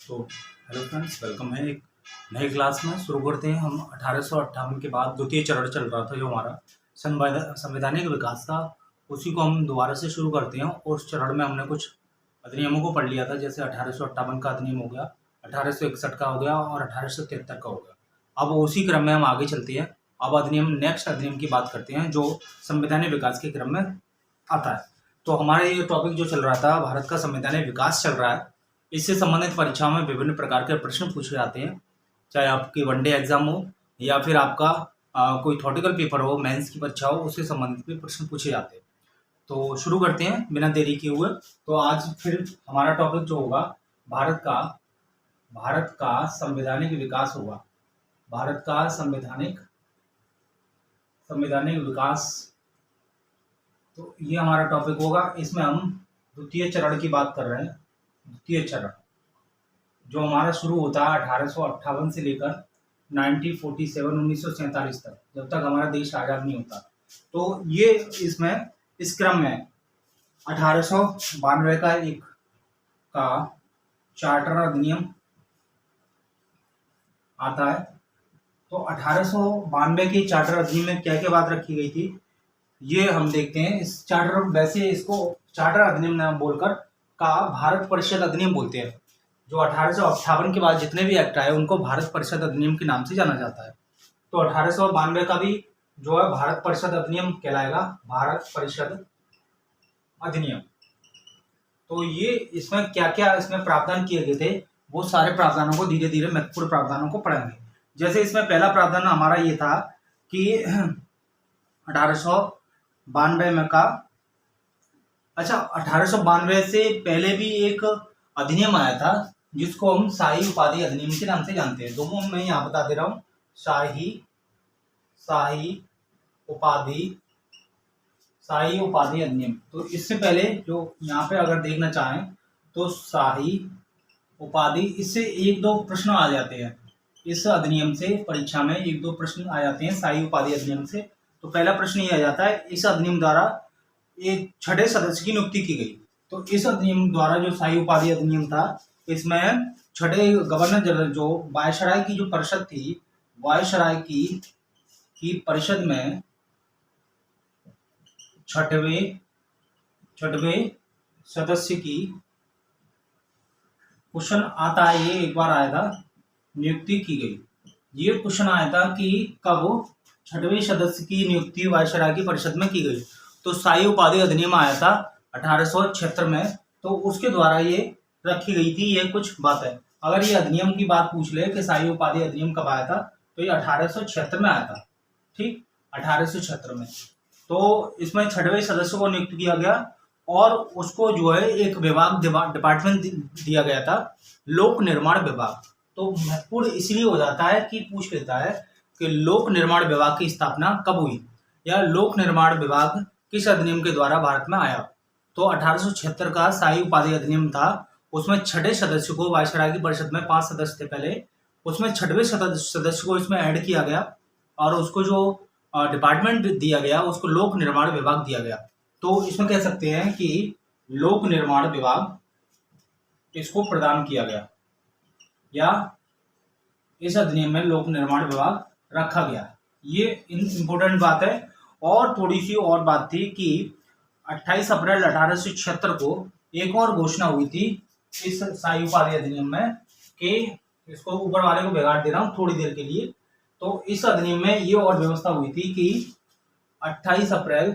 तो hello friends, welcome है एक नई क्लास में। शुरू करते हैं। हम 1858 के बाद द्वितीय चरण चल रहा था जो हमारा संवैधानिक विकास था, उसी को हम दोबारा से शुरू करते हैं। और उस चरण में हमने कुछ अधिनियमों को पढ़ लिया था, जैसे 1858 का अधिनियम हो गया, 1861 का हो गया और 1873 का हो गया। अब उसी क्रम में हम आगे चलते हैं। अब नेक्स्ट अधिनियम की बात करते हैं जो संवैधानिक विकास के क्रम में आता है। तो हमारा ये टॉपिक जो चल रहा था, भारत का संवैधानिक विकास चल रहा है। इससे संबंधित परीक्षाओं में विभिन्न प्रकार के प्रश्न पूछे जाते हैं, चाहे आपकी वनडे एग्जाम हो या फिर आपका कोई थ्योरेटिकल पेपर हो, मेंस की परीक्षा हो, उससे संबंधित भी प्रश्न पूछे जाते हैं। तो शुरू करते हैं बिना देरी किए हुए। तो आज फिर हमारा टॉपिक जो होगा भारत का संवैधानिक विकास होगा। भारत का संवैधानिक विकास, तो ये हमारा टॉपिक होगा। इसमें हम द्वितीय चरण की बात कर रहे हैं। द्वितीय चरण जो हमारा शुरू होता है 1858 से लेकर 1947 तक, जब तक हमारा देश आज़ाद नहीं होता। तो ये इसमें इस क्रम में 1892 का चार्टर अधिनियम आता है। तो 1892 के चार्टर अधिनियम में क्या क्या बात रखी गई थी, ये हम देखते हैं। इस चार्टर, वैसे इसको चार्टर अधिनियम नाम बोलकर का भारत परिषद अधिनियम बोलते हैं। जो 1858 के बाद जितने भी एक्ट आए उनको भारत परिषद अधिनियम के नाम से जाना जाता है। तो 1892 का भी जो है भारत परिषद अधिनियम कहलाएगा, भारत परिषद अधिनियम। तो ये इसमें क्या क्या इसमें प्रावधान किए गए थे, वो सारे प्रावधानों को धीरे धीरे महत्वपूर्ण प्रावधानों को पढ़ेंगे। जैसे इसमें पहला प्रावधान हमारा ये था कि 1892 में का 1892 से पहले भी एक अधिनियम आया था जिसको हम शाही उपाधि अधिनियम के नाम से जानते हैं। दोनों मैं यहाँ बता दे रहा हूँ, शाही उपाधि अधिनियम। तो इससे पहले जो यहाँ पे अगर देखना चाहें तो शाही उपाधि, इससे एक दो प्रश्न आ जाते हैं। इस अधिनियम से परीक्षा में एक दो प्रश्न आ जाते हैं शाही उपाधि अधिनियम से। तो पहला प्रश्न ये आ जाता है, इस अधिनियम द्वारा एक छठे सदस्य की नियुक्ति की गई। तो इस अधिनियम द्वारा जो शाही उपाधि अधिनियम था, इसमें छठे गवर्नर जनरल जो वायसराय की जो परिषद थी, वायसराय की परिषद में छठवें सदस्य की क्वेश्चन आता है, ये एक बार आया था, नियुक्ति की गई। ये क्वेश्चन आया था कि कब छठवें सदस्य की नियुक्ति वायसराय की परिषद में की गई। तो शाही उपाधि अधिनियम आया था 1876 में। तो उसके द्वारा ये रखी गई थी ये कुछ बातें। अगर ये अधिनियम की बात पूछ ले कि शाही उपाधि अधिनियम कब आया था, तो ये 1876 में आया था। ठीक, 1876 में। तो इसमें छठवें सदस्य को नियुक्त किया गया और उसको जो है एक डिपार्टमेंट दिया गया था, लोक निर्माण विभाग। तो महत्वपूर्ण इसलिए हो जाता है कि पूछ लेता है कि लोक निर्माण विभाग की स्थापना कब हुई या लोक निर्माण विभाग किस अधिनियम के द्वारा भारत में आया। तो 1876 का शाही उपाधि अधिनियम था। उसमें छठे सदस्य को, वायसराय की परिषद में 5 सदस्य थे पहले, उसमें छठवें सदस्य को इसमें ऐड किया गया और उसको जो डिपार्टमेंट दिया गया उसको लोक निर्माण विभाग दिया गया। तो इसमें कह सकते हैं कि लोक निर्माण विभाग इसको प्रदान किया गया या इस अधिनियम में लोक निर्माण विभाग रखा गया। ये इम्पोर्टेंट बात है। और थोड़ी सी और बात थी कि 28 अप्रैल 1876 को एक और घोषणा हुई थी इस शाही उपाधि अधिनियम में, कि इसको ऊपर वाले को बिगाड़ दे रहा हूँ थोड़ी देर के लिए। तो इस अधिनियम में ये और व्यवस्था हुई थी कि 28 अप्रैल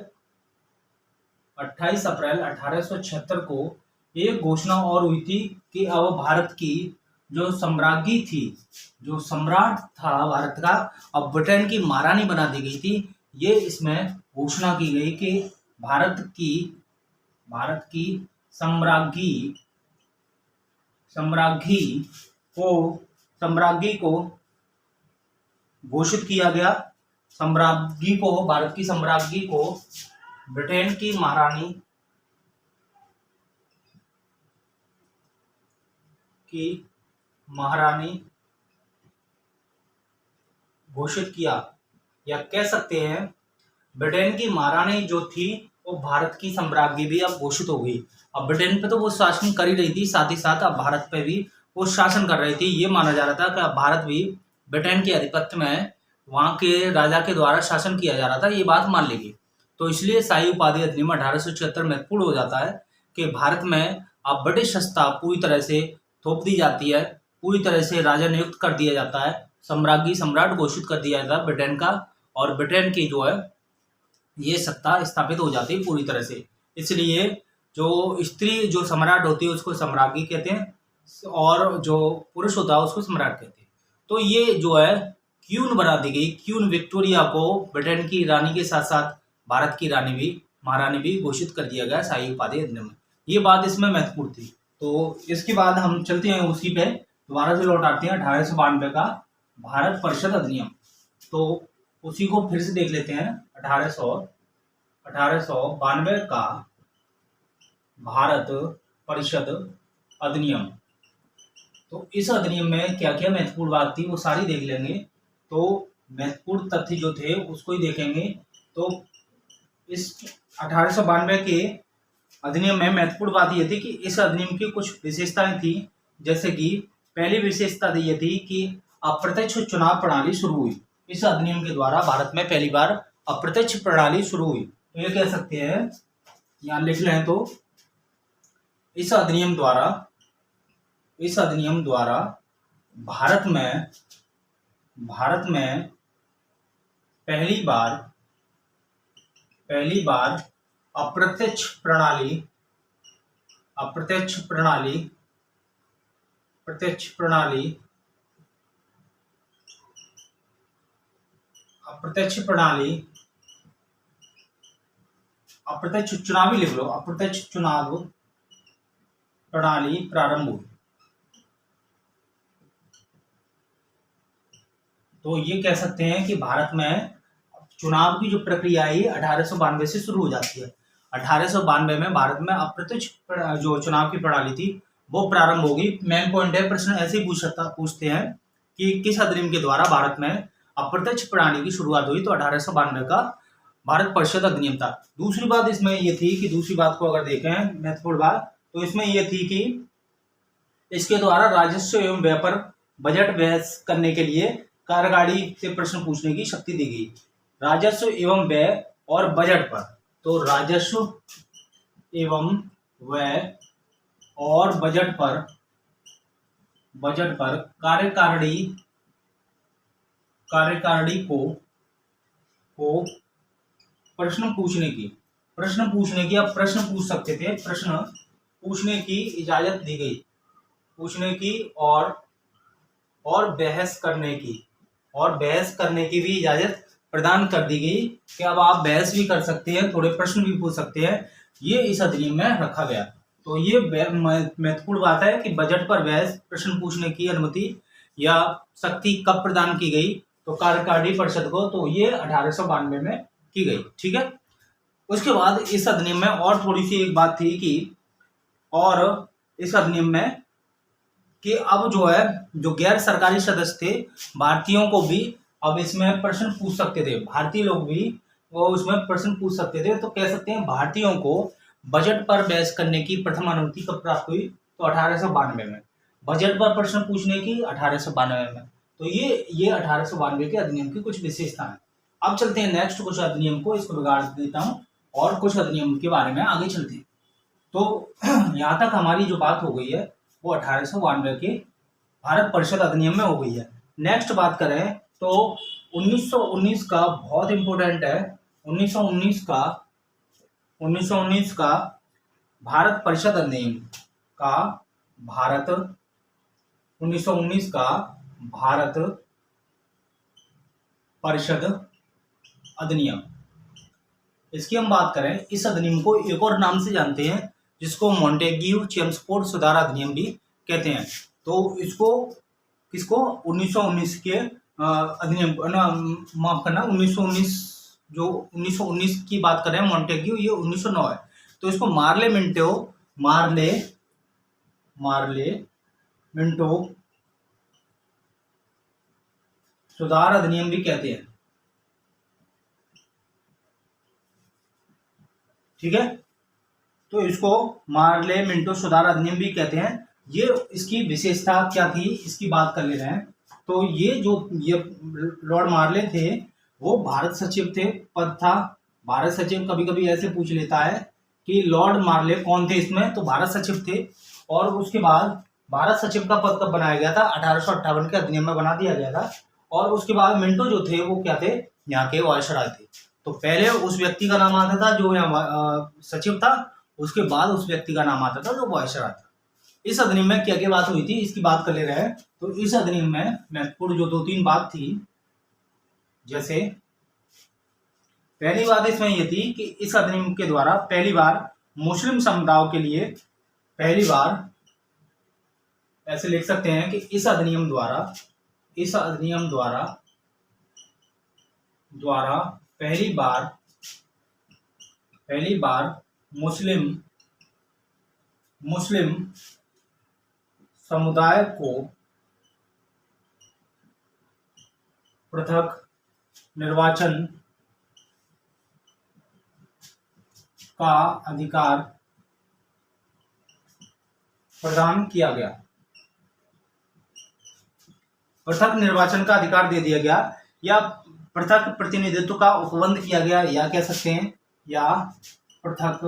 1876 को एक घोषणा और हुई थी कि अब भारत की जो सम्राज्ञी थी, जो सम्राट था भारत का, अब ब्रिटेन की महारानी बना दी गई थी। ये इसमें घोषणा की गई कि भारत की सम्राज्ञी को घोषित किया गया। भारत की सम्राज्ञी को ब्रिटेन की महारानी घोषित किया, या कह सकते हैं ब्रिटेन की महारानी जो थी वो भारत की सम्राज्ञी भी अब घोषित हो गई। अब ब्रिटेन पे तो वो शासन कर ही रही थी, साथ ही साथ अब भारत पे भी वो शासन कर रही थी। ये माना जा रहा था कि भारत भी ब्रिटेन के आधिपत्य में वहाँ के राजा के द्वारा शासन किया जा रहा था, ये बात मान ली गई। तो इसलिए शाही उपाधि अधिनियम 1876 महत्वपूर्ण हो जाता है कि भारत में अब ब्रिटिश सत्ता पूरी तरह से थोप दी जाती है, पूरी तरह से राजा नियुक्त कर दिया जाता है, सम्राज्ञी सम्राट घोषित कर दिया जाता है ब्रिटेन का, और ब्रिटेन की जो है ये सत्ता स्थापित हो जाती है पूरी तरह से। इसलिए जो स्त्री जो सम्राट होती है उसको सम्राज्ञी कहते हैं, और जो पुरुष होता है उसको सम्राट कहते हैं। तो ये जो है क्वीन बना दी गई, क्वीन विक्टोरिया को ब्रिटेन की रानी के साथ साथ भारत की रानी भी, महारानी भी घोषित कर दिया गया शाही उपाधि अधिनियम में। ये बात इसमें महत्वपूर्ण थी। तो इसके बाद हम चलते हैं उसी पे, दोबारा से लौट आते हैं 1892 का भारत परिषद अधिनियम। तो उसी को फिर से देख लेते हैं। 1892 का भारत परिषद अधिनियम। तो इस अधिनियम में क्या क्या महत्वपूर्ण बात थी वो सारी देख लेंगे। तो महत्वपूर्ण तथ्य जो थे उसको ही देखेंगे। तो इस 1892 के अधिनियम में महत्वपूर्ण बात यह थी कि इस अधिनियम की कुछ विशेषताएं थी। जैसे कि पहली विशेषता यह थी कि अप्रत्यक्ष चुनाव प्रणाली शुरू हुई। इस अधिनियम के द्वारा भारत में पहली बार अप्रत्यक्ष प्रणाली शुरू हुई। तो ये कह सकते हैं, यहाँ लिख लें तो इस अधिनियम द्वारा भारत में पहली बार अप्रत्यक्ष चुनावी लिख लो, अप्रत्यक्ष चुनाव प्रणाली प्रारंभ हुई। तो ये कह सकते हैं कि भारत में चुनाव की जो प्रक्रिया है 1892 से शुरू हो जाती है। 1892 में भारत में अप्रत्यक्ष जो चुनाव की प्रणाली थी वो प्रारंभ होगी। मेन पॉइंट है, प्रश्न ऐसे ही पूछते हैं कि किस अधिनियम के द्वारा भारत में अप्रत्यक्ष प्रणाली की शुरुआत हुई। तो 1892 का भारत परिषद अधिनियम था। दूसरी बात इसमें ये थी कि दूसरी बात को अगर देखें महत्वपूर्ण बात, तो इसमें यह थी कि इसके द्वारा राजस्व एवं व्यय पर बजट बहस करने के लिए कार्यकारिणी से प्रश्न पूछने की शक्ति दी गई। राजस्व एवं व्यय और बजट पर, तो राजस्व एवं व्यय और बजट पर कार्यकारिणी को प्रश्न पूछने की अब प्रश्न पूछ सकते थे, प्रश्न पूछने की इजाजत दी गई, पूछने की और बहस करने की भी इजाजत प्रदान कर दी गई कि अब आप बहस भी कर सकते हैं, थोड़े प्रश्न भी पूछ सकते हैं। ये इस अधिनियम में रखा गया। तो ये महत्वपूर्ण बात है कि बजट पर बहस, प्रश्न पूछने की अनुमति या शक्ति कब प्रदान की गई, तो कार्यकारिणी परिषद को, तो ये 1892 में की गई। ठीक है। उसके बाद इस अधिनियम में और थोड़ी सी एक बात थी कि और इस अधिनियम में कि अब जो है जो गैर सरकारी सदस्य थे भारतीयों को भी अब इसमें प्रश्न पूछ सकते थे। भारतीय लोग भी वो उसमें प्रश्न पूछ सकते थे। तो कह सकते हैं भारतीयों को बजट पर बहस करने की प्रथम अनुमति कब प्राप्त हुई, तो 1892 में। बजट पर प्रश्न पूछने की 1892 में। तो ये 1892 के अधिनियम की कुछ विशेषता है। अब चलते हैं नेक्स्ट कुछ अधिनियम को, इसको बिगाड़ देता हूँ और कुछ अधिनियम के बारे में आगे चलते हैं। तो यहाँ तक हमारी जो बात हो गई है वो 1892 के भारत परिषद अधिनियम में हो गई है। नेक्स्ट बात करें तो 1919 का बहुत इंपॉर्टेंट है। 1919 का भारत परिषद अधिनियम का 1919 का भारत परिषद अधिनियम, इसकी हम बात करें, इस अधिनियम को एक और नाम से जानते हैं जिसको मॉन्टेग्यू चेम्सफोर्ड सुधार अधिनियम भी कहते हैं। तो इसको किसको 1919 के अधिनियम, माफ करना, 1919 जो 1919 की बात कर रहे हैं मॉन्टेग्यू, ये 1909 है। तो इसको मार्ले मिंटो सुधार अधिनियम भी कहते हैं। ठीक है। तो इसको मार्ले मिंटो सुधार अधिनियम भी कहते हैं। ये इसकी विशेषता क्या थी इसकी बात कर ले रहे हैं। तो ये लॉर्ड मार्ले थे, वो भारत सचिव थे, पद था भारत सचिव। कभी कभी ऐसे पूछ लेता है कि लॉर्ड मार्ले कौन थे इसमें, तो भारत सचिव थे। और उसके बाद भारत सचिव का पद कब बनाया गया था, 1858 के अधिनियम में बना दिया गया था। और उसके बाद मिंटो जो थे वो क्या थे, यहाँ के वायसराय थे। तो पहले उस व्यक्ति का नाम आता था जो यहाँ सचिव था, उसके बाद उस व्यक्ति का नाम आता था जो वायसराय था। इस अधिनियम में क्या क्या बात हुई थी इसकी बात कर ले रहे हैं। तो इस अधिनियम में महत्वपूर्ण जो 2-3 बात थी, जैसे पहली बात इसमें यह थी कि इस अधिनियम के द्वारा पहली बार मुस्लिम समुदायों के लिए, पहली बार ऐसे लिख सकते हैं कि इस अधिनियम द्वारा पहली बार मुस्लिम समुदाय को पृथक निर्वाचन का अधिकार प्रदान किया गया, पृथक निर्वाचन का अधिकार दे दिया गया, या पृथक प्रतिनिधित्व का उपबंध किया गया, या कह सकते हैं या पृथक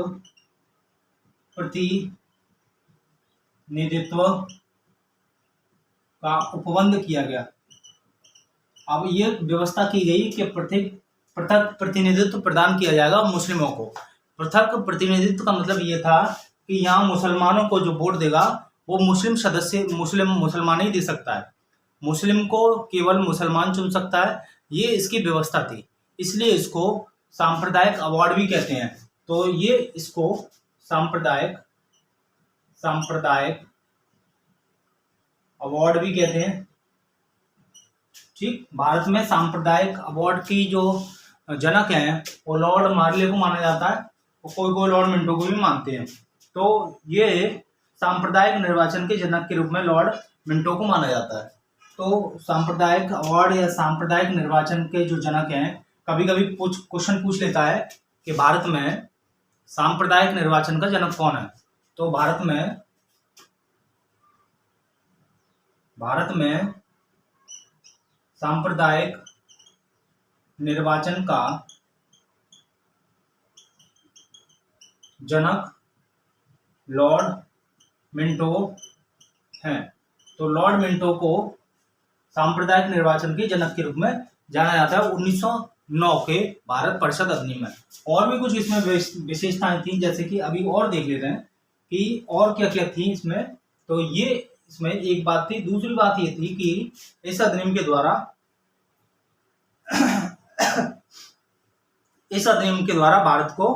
प्रतिनिधित्व का उपबंध किया गया। अब ये व्यवस्था की गई कि पृथक प्रतिनिधित्व प्रदान किया जाएगा मुस्लिमों को। पृथक प्रतिनिधित्व का मतलब ये था कि यहाँ मुसलमानों को जो वोट देगा वो मुसलमान ही दे सकता है, मुस्लिम को केवल मुसलमान चुन सकता है, ये इसकी व्यवस्था थी। इसलिए इसको सांप्रदायिक अवार्ड भी कहते हैं। तो ये इसको सांप्रदायिक अवार्ड भी कहते हैं। ठीक, भारत में सांप्रदायिक अवार्ड की जो जनक हैं वो लॉर्ड मार्ले को माना जाता है, और कोई लॉर्ड मिंटो को भी मानते हैं। तो ये सांप्रदायिक निर्वाचन के जनक के रूप में लॉर्ड मिंटो को माना जाता है। तो सांप्रदायिक अवार्ड या सांप्रदायिक निर्वाचन के जो जनक हैं, कभी कभी क्वेश्चन पूछ लेता है कि भारत में सांप्रदायिक निर्वाचन का जनक कौन है। तो भारत में सांप्रदायिक निर्वाचन का जनक लॉर्ड मिंटो हैं। तो लॉर्ड मिंटो को सांप्रदायिक निर्वाचन के जनक के रूप में जाना जाता है 1909 के भारत परिषद अधिनियम में। और भी कुछ इसमें विशेषताएं थी, जैसे कि अभी और देख लेते हैं कि और क्या क्या थी इसमें। तो ये इसमें एक बात थी। दूसरी बात ये थी कि इस अधिनियम के द्वारा भारत को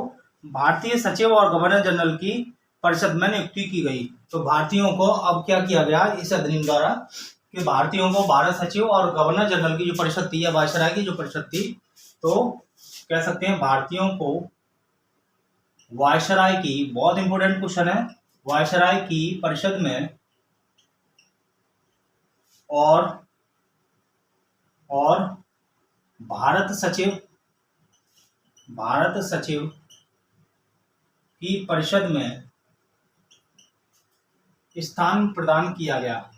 भारतीय सचिव और गवर्नर जनरल की परिषद में नियुक्ति की गई। तो भारतीयों को अब क्या किया गया इस अधिनियम द्वारा कि भारतीयों को भारत सचिव और गवर्नर जनरल की जो परिषद थी या वायसराय की जो परिषद थी, तो कह सकते हैं भारतीयों को वायसराय की, बहुत इंपॉर्टेंट क्वेश्चन है, वायसराय की परिषद में और भारत सचिव की परिषद में स्थान प्रदान किया गया।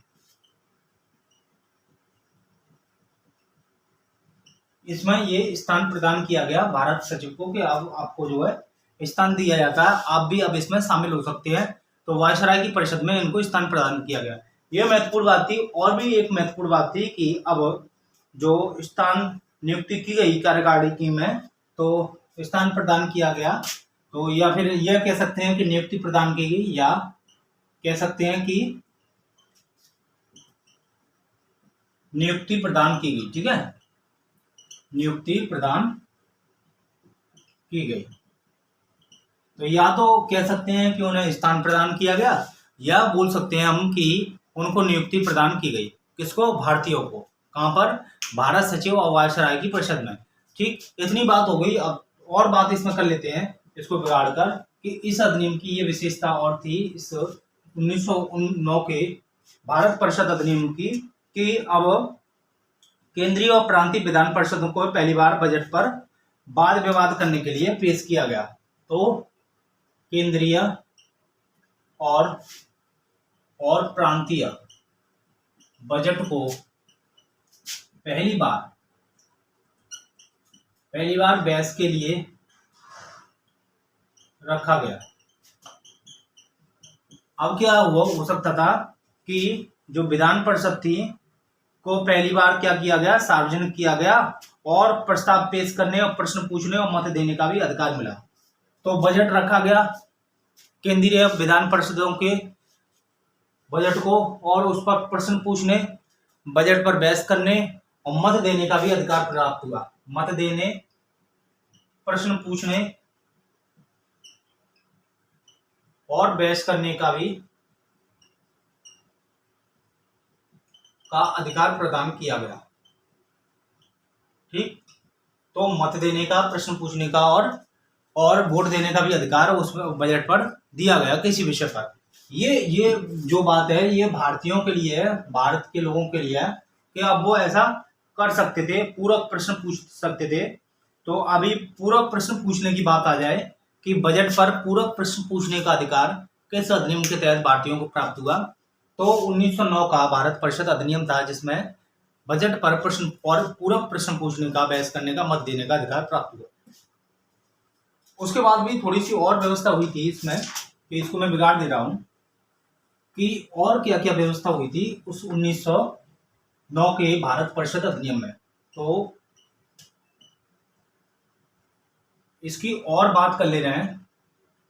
इसमें ये स्थान प्रदान किया गया भारत सचिव को कि अब आपको जो है स्थान दिया जाता है, आप भी अब इसमें शामिल हो सकते हैं। तो वायसराय की परिषद में इनको स्थान प्रदान किया गया। ये महत्वपूर्ण बात थी। और भी एक महत्वपूर्ण बात थी कि अब जो स्थान नियुक्ति की गई कार्यकारिणी में, तो स्थान प्रदान किया गया, तो या फिर यह कह सकते हैं कि नियुक्ति प्रदान की गई, या कह सकते हैं कि नियुक्ति प्रदान की गई। ठीक है, नियुक्ति प्रदान की गई। तो या तो कह सकते हैं कि उन्हें स्थान प्रदान किया गया, या बोल सकते हैं हम कि उनको नियुक्ति प्रदान की गई। किसको? भारतीयों को। कहां पर? भारत सचिव और वायसराय की परिषद में। ठीक, इतनी बात हो गई। अब और बात इसमें कर लेते हैं इसको बिगाड़ कर कि इस अधिनियम की ये विशेषता और थी इस 1909 के भारत परिषद अधिनियम की कि अब केंद्रीय और प्रांतीय विधान परिषदों को पहली बार बजट पर वाद विवाद करने के लिए पेश किया गया। तो केंद्रीय और और प्रांतीय बजट को पहली बार बहस के लिए रखा गया। अब क्या हुआ, हो सकता था कि जो विधान परिषद थी को पहली बार क्या किया गया, सार्वजनिक किया गया और प्रस्ताव पेश करने और प्रश्न पूछने और मत देने का भी अधिकार मिला। तो बजट रखा गया, केंद्रीय विधान परिषदों के बजट को, और उस पर प्रश्न पूछने, बजट पर बहस करने और मत देने का भी अधिकार प्राप्त हुआ। मत देने, प्रश्न पूछने और बहस करने का भी अधिकार प्रदान किया गया। ठीक, तो मत देने का, प्रश्न पूछने का और वोट देने का भी अधिकार उस बजट पर दिया गया किसी विषय पर। ये जो बात है ये भारतीयों के लिए है, भारत के लोगों के लिए है कि अब वो ऐसा कर सकते थे, पूरक प्रश्न पूछ सकते थे। तो अभी पूरक प्रश्न पूछने की बात आ जाए कि बजट पर पूरक प्रश्न पूछने का अधिकार किस अधिनियम के तहत भारतीयों को प्राप्त हुआ। तो 1909 का भारत परिषद अधिनियम था जिसमें बजट पर प्रश्न और पूरक प्रश्न पूछने का, बहस करने का, मत देने का अधिकार प्राप्त हुआ। उसके बाद भी थोड़ी सी और व्यवस्था हुई थी इसमें, कि इसको मैं बिगाड़ दे रहा हूं कि और क्या क्या व्यवस्था हुई थी उस 1909 के भारत परिषद अधिनियम में। तो इसकी और बात कर ले रहे हैं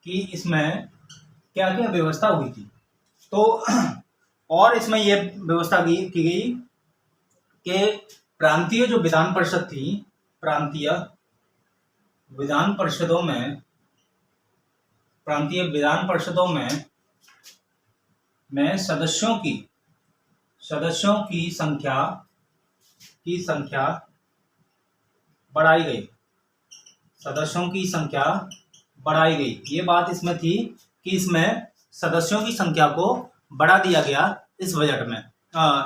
कि इसमें क्या क्या व्यवस्था हुई थी। तो और इसमें यह व्यवस्था की गई कि प्रांतीय जो विधान परिषद थी, प्रांतीय विधान परिषदों में सदस्यों की संख्या बढ़ाई गई। सदस्यों की संख्या बढ़ाई गई। ये बात इसमें थी कि इसमें सदस्यों की संख्या को बढ़ा दिया गया इस बजट में,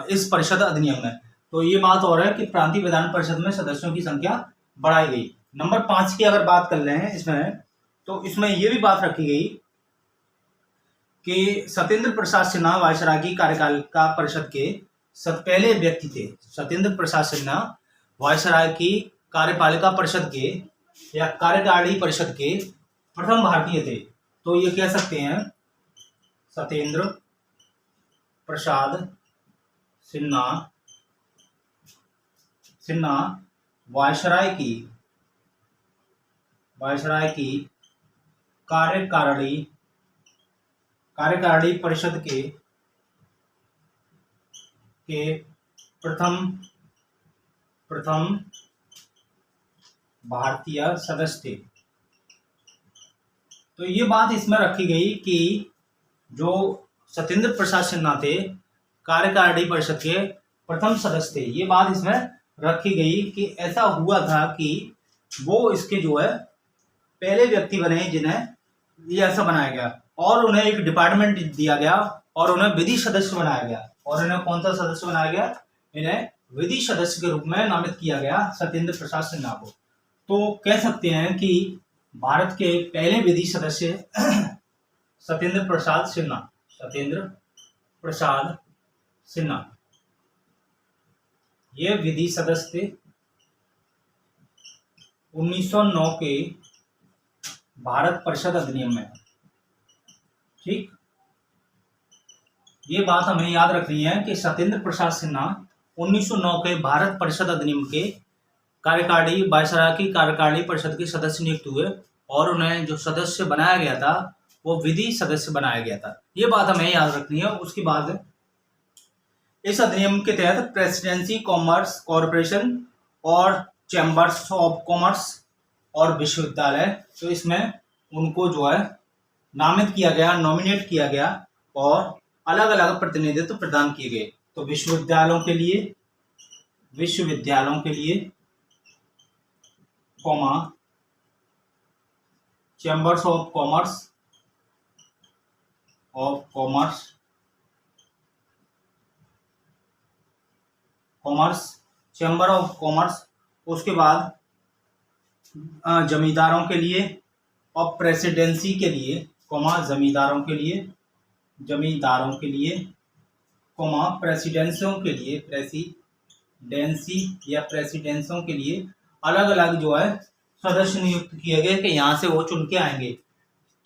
इस परिषद अधिनियम में। तो ये बात हो रहा है कि प्रांतीय विधान परिषद में सदस्यों की संख्या बढ़ाई गई। नंबर 5 की अगर बात कर रहे हैं इसमें, तो इसमें यह भी बात रखी गई कि सत्येंद्र प्रसाद सिन्हा वायसराय की कार्यपालिका परिषद के पहले व्यक्ति थे। सत्येंद्र प्रसाद सिन्हा वायसराय की कार्यपालिका परिषद के या कार्यकारिणी परिषद के प्रथम भारतीय थे। तो ये कह सकते हैं सत्येंद्र प्रसाद सिन्हा वायसराय की कार्यकारिणी परिषद के प्रथम भारतीय सदस्य थे। तो ये बात इसमें रखी गई कि जो सत्येंद्र प्रसाद सिन्हा थे कार्यकारिणी परिषद के प्रथम सदस्य थे। ये बात इसमें रखी गई कि ऐसा हुआ था कि वो इसके जो है पहले व्यक्ति बने जिन्हें ये ऐसा बनाया गया, और उन्हें एक डिपार्टमेंट दिया गया और उन्हें विधि सदस्य बनाया गया। और इन्हें कौन सा सदस्य बनाया गया? इन्हें विधि सदस्य के रूप में नामित किया गया सत्येंद्र प्रसाद सिन्हा को। तो कह सकते हैं कि भारत के पहले विधि सदस्य सत्येंद्र प्रसाद सिन्हा ये विधि सदस्य थे 1909 के भारत परिषद अधिनियम में। ठीक, ये बात हमें याद रखनी है कि सत्येंद्र प्रसाद सिन्हा 1909 के भारत परिषद अधिनियम के कार्यकारिणी वायसराय की कार्यकारिणी परिषद के सदस्य नियुक्त हुए और उन्हें जो सदस्य बनाया गया था वो विधि सदस्य बनाया गया था। ये बात हमें याद रखनी है। उसके बाद इस अधिनियम के तहत प्रेसिडेंसी, कॉमर्स कॉर्पोरेशन और चैम्बर्स ऑफ कॉमर्स और विश्वविद्यालय, तो इसमें उनको जो है नामित किया गया, नॉमिनेट किया गया और अलग अलग प्रतिनिधित्व प्रदान किए गए। तो विश्वविद्यालयों के लिए comma chambers of commerce chamber of commerce, उसके बाद जमींदारों के लिए और प्रेसिडेंसी के लिए, कॉमा जमींदारों के लिए कोमा प्रेसिडेंसियों के लिए, प्रेसिडेंसी या प्रेसिडेंसियों के लिए अलग अलग जो है सदस्य नियुक्त किए गए कि यहाँ से वो चुन के आएंगे।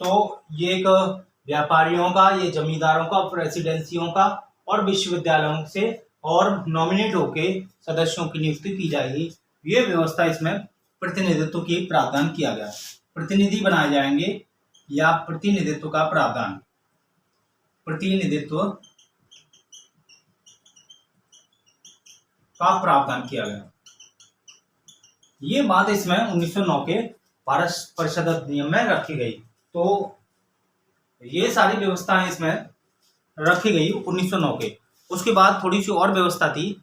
तो ये एक व्यापारियों का, ये जमींदारों का, प्रेसिडेंसियों का और विश्वविद्यालयों से और नॉमिनेट होके सदस्यों की नियुक्ति की जाएगी। ये व्यवस्था, इसमें प्रतिनिधित्व की प्रावधान किया गया है। प्रतिनिधि बनाए जाएंगे या प्रतिनिधित्व का प्रावधान, प्रतिनिधित्व का प्रावधान किया गया। ये बात इसमें 1909 के भारत परिषद अधिनियम में रखी गई। तो ये सारी व्यवस्थाएं इसमें रखी गई 1909 के। उसके बाद थोड़ी सी और व्यवस्था थी,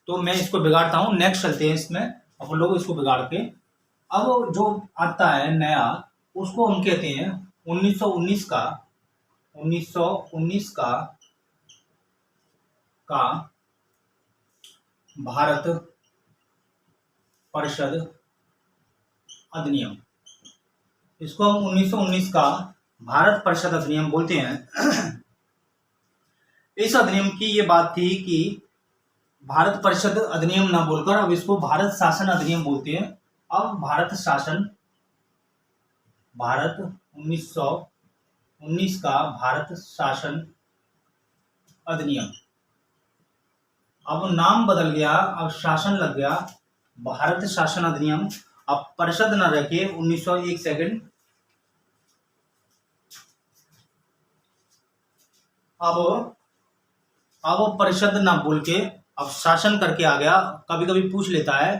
तो मैं इसको बिगाड़ता हूँ, नेक्स्ट चलते हैं इसमें अपन लोग इसको बिगाड़ के। अब जो आता है नया, उसको हम कहते हैं 1919 का, 1919 का भारत परिषद अधिनियम। इसको हम 1919 का भारत परिषद अधिनियम बोलते हैं। इस अधिनियम की ये बात थी कि भारत परिषद अधिनियम ना बोलकर अब इसको भारत शासन अधिनियम बोलते हैं। अब भारत शासन, भारत 1919 का भारत शासन अधिनियम, अब नाम बदल गया, अब शासन लग गया, भारत शासन अधिनियम। अब परिषद न रखे 1901 सेकंड, अब परिषद ना बोल के अब शासन करके आ गया। कभी कभी पूछ लेता है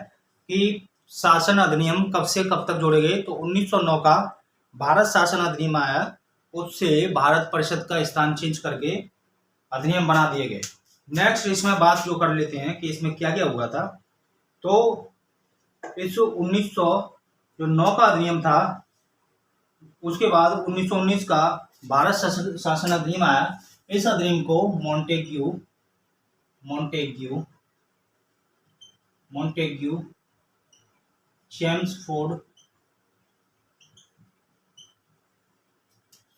कि शासन अधिनियम कब से कब तक जोड़े गए, तो 1909 का भारत शासन अधिनियम आया, उससे भारत परिषद का स्थान चेंज करके अधिनियम बना दिए गए। नेक्स्ट इसमें बात जो कर लेते हैं कि इसमें क्या क्या हुआ था। तो इस 1909 का अधिनियम था, उसके बाद 1919 का भारत शासन अधिनियम आया। इस अधिनियम को मॉन्टेग्यू चेम्सफोर्ड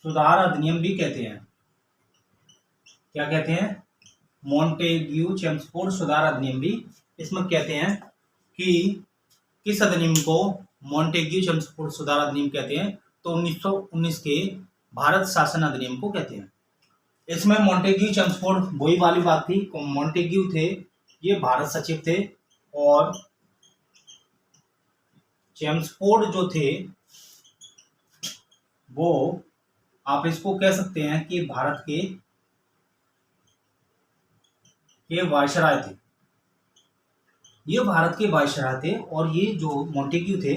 सुधार अधिनियम भी कहते हैं। क्या कहते हैं? मॉन्टेग्यू चेम्सफोर्ड सुधार अधिनियम भी इसमें कहते हैं। कि किस अधिनियम को मॉन्टेग्यू चेम्सफोर्ड सुधार अधिनियम कहते हैं? तो 1919 के भारत शासन अधिनियम को कहते हैं। इसमें मॉन्टेग्यू चेम्सफोर्ड वही वाली बात थी। मॉन्टेग्यू थे, ये भारत सचिव थे, और चेम्सफोर्ड जो थे वो आप इसको कह सकते हैं कि भारत के वायसराय थे। ये भारत के वायसराय थे, और ये जो मॉन्टेग्यू थे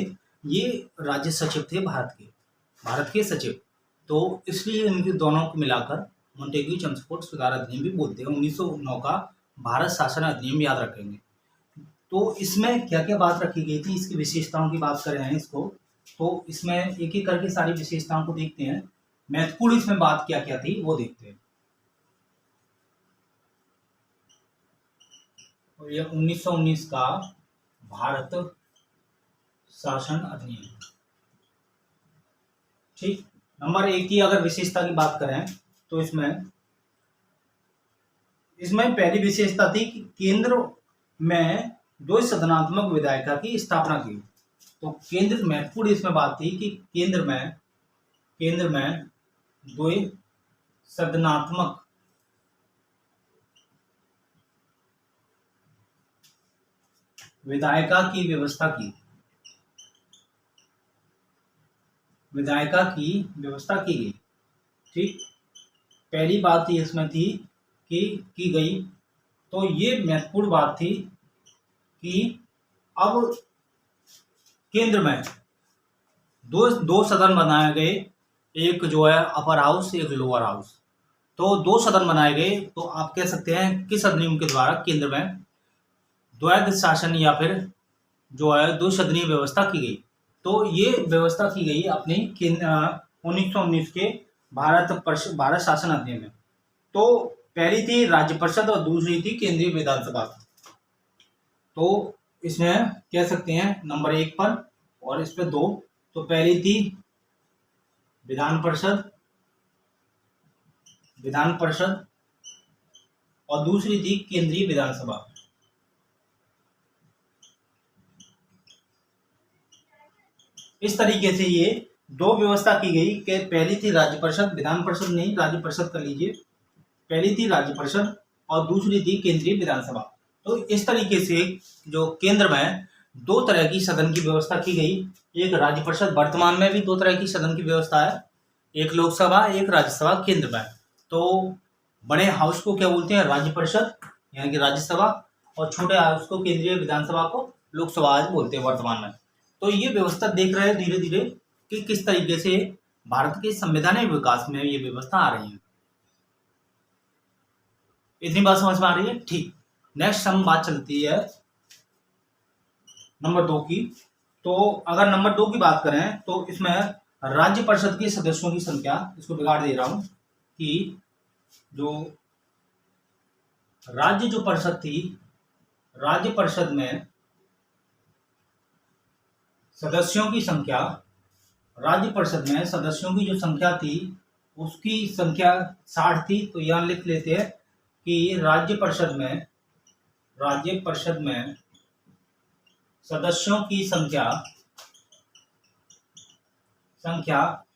ये राज्य सचिव थे भारत के सचिव। तो इसलिए इनके दोनों को मिलाकर मॉन्टेग्यू चेम्सफोर्ड सुधार अधिनियम भी बोलते हैं। 1909 का भारत शासन अधिनियम याद रखेंगे। तो इसमें क्या क्या बात रखी गई थी, इसकी विशेषताओं की बात कर रहे हैं इसको। तो इसमें एक एक करके सारी विशेषताओं को देखते हैं। महत्वपूर्ण इसमें बात क्या क्या थी वो देखते हैं। और यह 1919 का भारत शासन अधिनियम। ठीक, नंबर 1 की अगर विशेषता की बात करें तो इसमें पहली विशेषता थी कि केंद्र में द्विसदनात्मक विधायिका की स्थापना की। तो केंद्र महत्वपूर्ण इसमें बात थी कि केंद्र में द्विसदनात्मक विधायिका की व्यवस्था की गई। ठीक, पहली बात इसमें थी कि की गई। तो ये महत्वपूर्ण बात थी कि अब केंद्र में दो सदन बनाए गए, एक जो है अपर हाउस, एक लोअर हाउस। तो 2 सदन बनाए गए। तो आप कह सकते हैं किस अधिनियम के द्वारा केंद्र में द्वैध शासन या फिर जो है द्विसदनीय व्यवस्था की गई। तो ये व्यवस्था की गई अपने 1919 के भारत शासन अधिनियम में। तो पहली थी राज्य परिषद और दूसरी थी केंद्रीय विधानसभा। तो इसमें कह सकते हैं नंबर 1 पर और इस पे 2। तो पहली थी विधान परिषद और दूसरी थी केंद्रीय विधानसभा। इस तरीके से ये दो व्यवस्था की गई कि पहली थी राज्य परिषद, विधान परिषद नहीं, राज्य परिषद कर लीजिए। पहली थी राज्य परिषद और दूसरी थी केंद्रीय विधानसभा। तो इस तरीके से जो केंद्र में दो तरह की सदन की व्यवस्था की गई। एक राज्य परिषद, वर्तमान में भी दो तरह की सदन की व्यवस्था है, एक लोकसभा, एक राज्यसभा केंद्र में। तो बड़े हाउस को क्या बोलते हैं? राज्य परिषद यानी कि राज्यसभा, और छोटे हाउस को, केंद्रीय विधानसभा को, लोकसभा आज बोलते हैं वर्तमान में। तो ये व्यवस्था देख रहे हैं धीरे धीरे कि किस तरीके से भारत के संवैधानिक विकास में ये व्यवस्था आ रही है। इतनी बात समझ में आ रही है? ठीक। नेक्स्ट हम बात चलती है नंबर 2 की। तो अगर नंबर 2 की बात करें तो इसमें राज्य परिषद के सदस्यों की संख्या, इसको बिगाड़ दे रहा हूं कि जो राज्य जो परिषद थी, राज्य परिषद में सदस्यों की संख्या, राज्य परिषद में सदस्यों की जो संख्या थी उसकी संख्या 60 थी। तो यहां लिख लेते हैं कि राज्य परिषद में सदस्यों की संख्या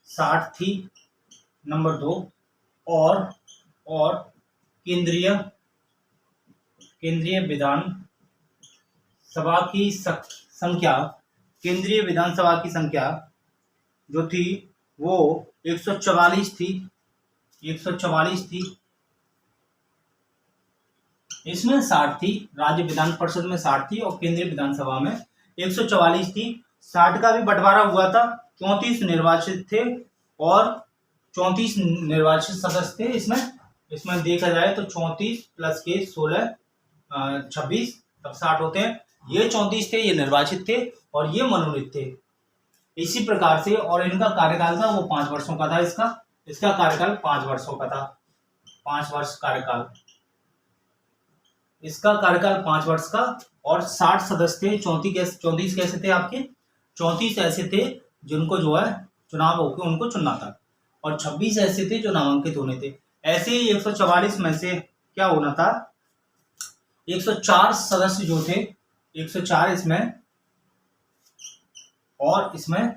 60 थी, नंबर 2। और केंद्रीय विधानसभा की संख्या, केंद्रीय विधानसभा की संख्या जो थी वो 144 थी, 144 थी। इसमें 60 थी, राज्य विधान परिषद में 60 थी और केंद्रीय विधानसभा में 144 थी। 60 का भी बंटवारा हुआ था, 34 निर्वाचित थे और 34 निर्वाचित सदस्य थे। इसमें देखा जाए तो 34 प्लस के 16 26 तब 60 होते हैं। ये 34 थे, ये निर्वाचित थे और ये मनोनीत थे। इसी प्रकार से, और इनका कार्यकाल था वो 5 वर्षों का था। इसका कार्यकाल 5 वर्षों का था, 5 वर्ष कार्यकाल, इसका कार्यकाल 5 वर्ष का। और 60 सदस्य थे। 34 कैसे थे आपके? 34 ऐसे थे जिनको जो है चुनाव होकर उनको चुनना था, और 26 ऐसे थे जो नामांकित होने थे। ऐसे ही 144 में से क्या होना था, 104 सदस्य जो थे, 104 इसमें और इसमें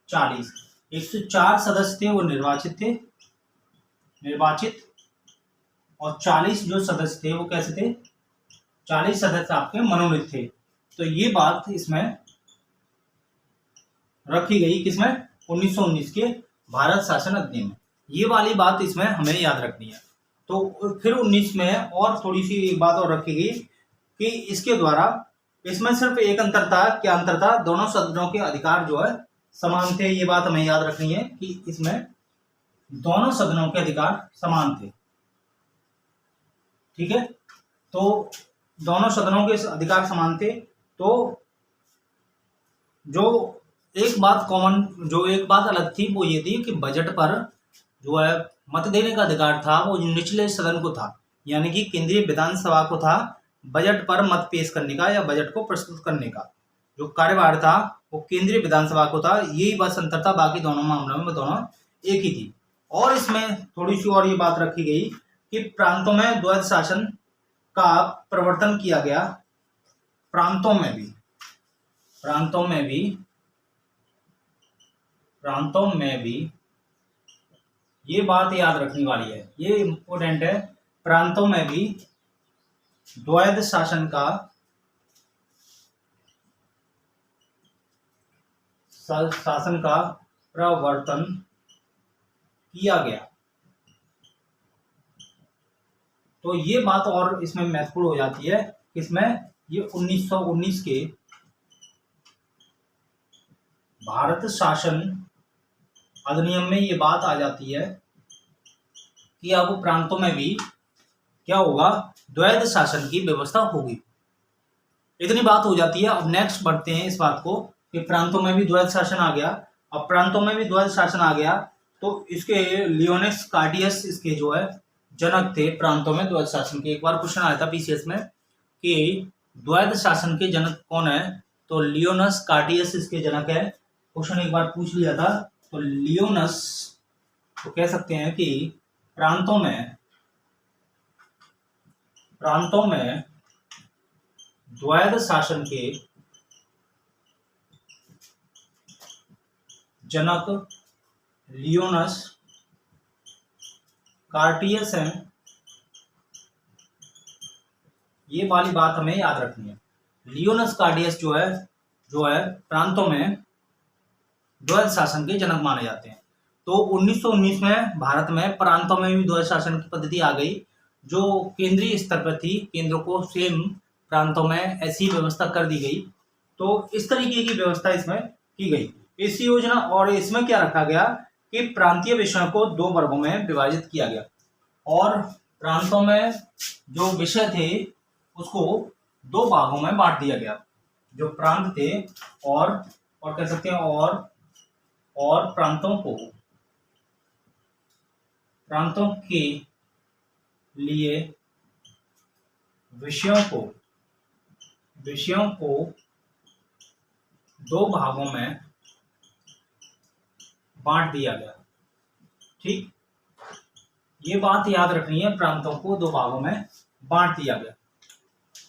40, 104 सदस्य थे वो निर्वाचित थे, और 40 जो सदस्य थे वो कैसे थे? 40 सदस्य आपके मनोनीत थे। तो ये बात इसमें रखी गई, किसमें? 1919 के भारत शासन अधिनियम में। ये वाली बात इसमें हमें याद रखनी है। तो फिर 19 में और थोड़ी सी एक बात और रखी गई कि इसके द्वारा, इसमें सिर्फ एक अंतर था। क्या अंतर था? दोनों सदनों के अधिकार जो है समान थे। ये बात हमें याद रखनी है कि इसमें दोनों सदनों के अधिकार समान थे। ठीक है, तो दोनों सदनों के अधिकार समान थे। तो जो एक बात अलग थी वो ये थी कि बजट पर जो है मत देने का अधिकार था वो निचले सदन को था, यानी कि केंद्रीय विधानसभा को था बजट पर मत पेश करने का या बजट को प्रस्तुत करने का जो कार्यभार था वो केंद्रीय विधानसभा को था। यही बस अंतर था, बाकी दोनों मामलों में दोनों एक ही थी। और इसमें थोड़ी सी और ये बात रखी गई कि प्रांतों में द्वैध शासन का प्रवर्तन किया गया। प्रांतों में भी ये बात याद रखने वाली है, ये इंपॉर्टेंट है। प्रांतों में भी द्वैध शासन का प्रवर्तन किया गया। तो ये बात और इसमें महत्वपूर्ण हो जाती है। इसमें ये 1919 के भारत शासन अधिनियम में ये बात आ जाती है कि अब प्रांतों में भी क्या होगा? द्वैध शासन की व्यवस्था होगी। इतनी बात हो जाती है। अब नेक्स्ट बढ़ते हैं इस बात को कि प्रांतों में भी द्वैध शासन आ गया। अब प्रांतों में भी द्वैध शासन आ गया तो इसके लियोनेस कार्टियस इसके जो है जनक थे प्रांतों में द्वैध शासन के। एक बार क्वेश्चन आया था पीसीएस में कि द्वैध शासन के जनक कौन है, तो लियोनस कार्टियस इसके जनक है। क्वेश्चन एक बार पूछ लिया था। तो लियोनस तो कह सकते हैं कि प्रांतों में प्रांतों में द्वैध शासन के जनक लियोनस कार्टियस हैं। ये वाली बात हमें याद रखनी है। लियोनस कार्टियस जो है प्रांतों में द्वैध शासन के जनक माने जाते हैं। तो 1919 में भारत में प्रांतों में भी द्वैध शासन की पद्धति आ गई, जो केंद्रीय स्तर पर थी। केंद्र को सेम प्रांतों में ऐसी व्यवस्था कर दी गई। तो इस तरीके की व्यवस्था इसमें की गई इस योजना। और इसमें क्या रखा गया कि प्रांतीय विषयों को 2 वर्गों में विभाजित किया गया और प्रांतों में जो विषय थे उसको 2 भागों में बांट दिया गया। जो प्रांत थे और कह सकते हैं और प्रांतों के लिए विषयों को 2 भागों में बांट दिया गया। ठीक, ये बात याद रखनी है, प्रांतों को 2 भागों में बांट दिया गया।